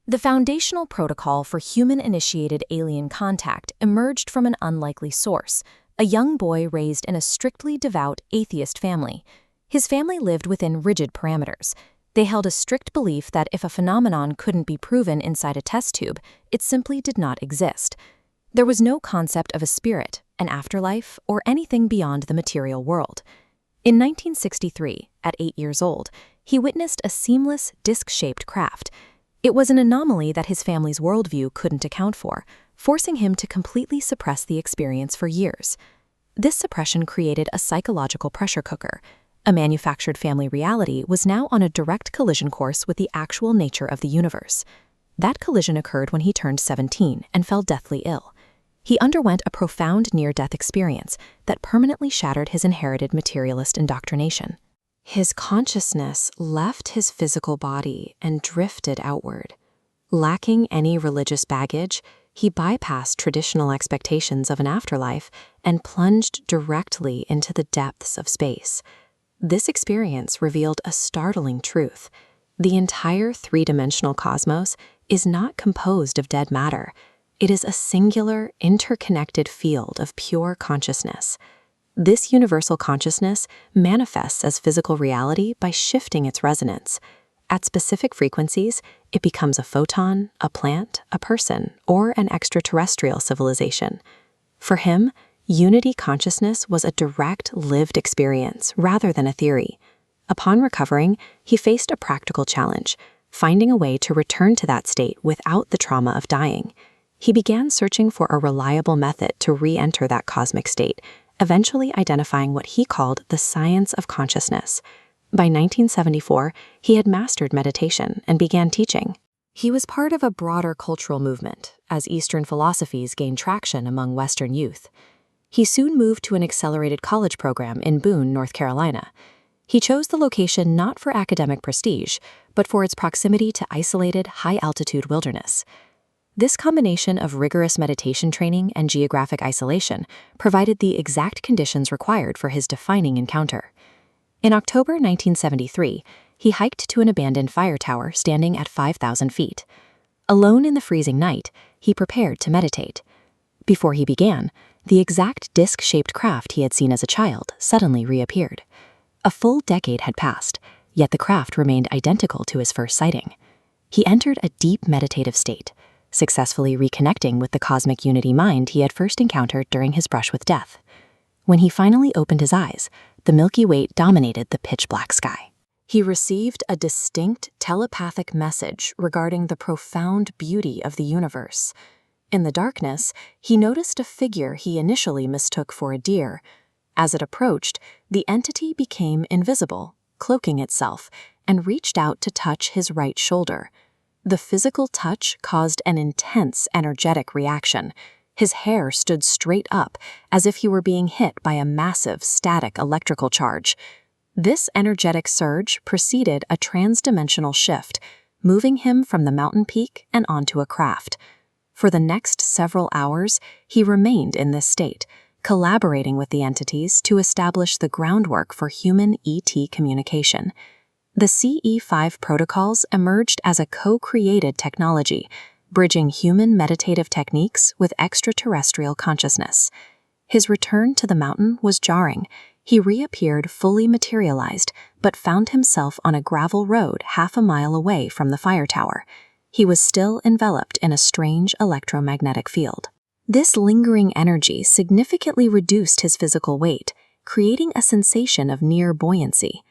The foundational protocol for human-initiated alien contact emerged from an unlikely source, a young boy raised in a strictly devout atheist family. His family lived within rigid parameters. They held a strict belief that if a phenomenon couldn't be proven inside a test tube, it simply did not exist. There was no concept of a spirit, an afterlife, or anything beyond the material world. In 1963, at 8 years old, he witnessed a seamless, disc-shaped craft. It was an anomaly that his family's worldview couldn't account for, forcing him to completely suppress the experience for years. This suppression created a psychological pressure cooker. A manufactured family reality was now on a direct collision course with the actual nature of the universe. That collision occurred when he turned 17 and fell deathly ill. He underwent a profound near-death experience that permanently shattered his inherited materialist indoctrination. His consciousness left his physical body and drifted outward. Lacking any religious baggage, he bypassed traditional expectations of an afterlife and plunged directly into the depths of space. This experience revealed a startling truth. The entire three-dimensional cosmos is not composed of dead matter. It is a singular, interconnected field of pure consciousness. This universal consciousness manifests as physical reality by shifting its resonance. At specific frequencies, it becomes a photon, a plant, a person, or an extraterrestrial civilization. For him, unity consciousness was a direct, lived experience rather than a theory. Upon recovering, he faced a practical challenge, finding a way to return to that state without the trauma of dying. He began searching for a reliable method to re-enter that cosmic state, eventually identifying what he called the science of consciousness. By 1974, he had mastered meditation and began teaching. He was part of a broader cultural movement as Eastern philosophies gained traction among Western youth. He soon moved to an accelerated college program in Boone, North Carolina. He chose the location not for academic prestige, but for its proximity to isolated, high-altitude wilderness. This combination of rigorous meditation training and geographic isolation provided the exact conditions required for his defining encounter. In October 1973, he hiked to an abandoned fire tower standing at 5,000 feet. Alone in the freezing night, he prepared to meditate. Before he began, the exact disc-shaped craft he had seen as a child suddenly reappeared. A full decade had passed, yet the craft remained identical to his first sighting. He entered a deep meditative state, successfully reconnecting with the cosmic unity mind he had first encountered during his brush with death. When he finally opened his eyes, the Milky Way dominated the pitch-black sky. He received a distinct telepathic message regarding the profound beauty of the universe. In the darkness, he noticed a figure he initially mistook for a deer. As it approached, the entity became invisible, cloaking itself, and reached out to touch his right shoulder. The physical touch caused an intense energetic reaction. His hair stood straight up, as if he were being hit by a massive static electrical charge. This energetic surge preceded a transdimensional shift, moving him from the mountain peak and onto a craft. For the next several hours, he remained in this state, collaborating with the entities to establish the groundwork for human ET communication. The CE5 protocols emerged as a co-created technology, bridging human meditative techniques with extraterrestrial consciousness. His return to the mountain was jarring. He reappeared fully materialized, but found himself on a gravel road half a mile away from the fire tower. He was still enveloped in a strange electromagnetic field. This lingering energy significantly reduced his physical weight, creating a sensation of near buoyancy.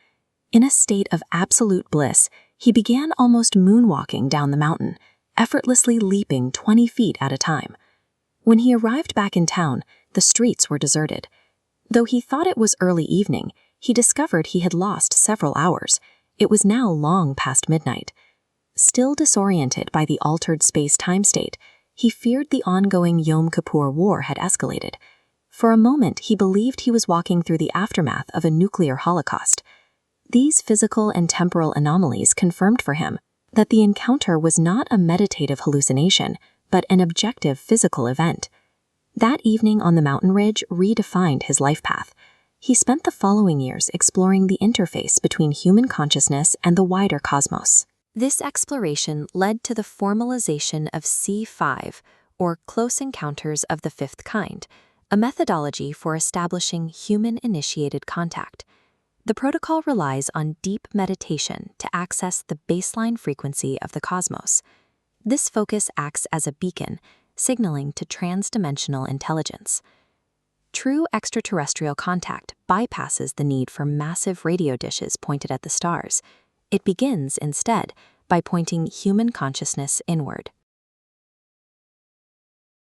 In a state of absolute bliss, he began almost moonwalking down the mountain, effortlessly leaping 20 feet at a time. When he arrived back in town, the streets were deserted. Though he thought it was early evening, he discovered he had lost several hours. It was now long past midnight. Still disoriented by the altered space-time state, he feared the ongoing Yom Kippur War had escalated. For a moment, he believed he was walking through the aftermath of a nuclear holocaust. These physical and temporal anomalies confirmed for him that the encounter was not a meditative hallucination, but an objective physical event. That evening on the mountain ridge redefined his life path. He spent the following years exploring the interface between human consciousness and the wider cosmos. This exploration led to the formalization of C5, or Close Encounters of the Fifth Kind, a methodology for establishing human-initiated contact. The protocol relies on deep meditation to access the baseline frequency of the cosmos. This focus acts as a beacon, signaling to transdimensional intelligence. True extraterrestrial contact bypasses the need for massive radio dishes pointed at the stars. It begins, instead, by pointing human consciousness inward.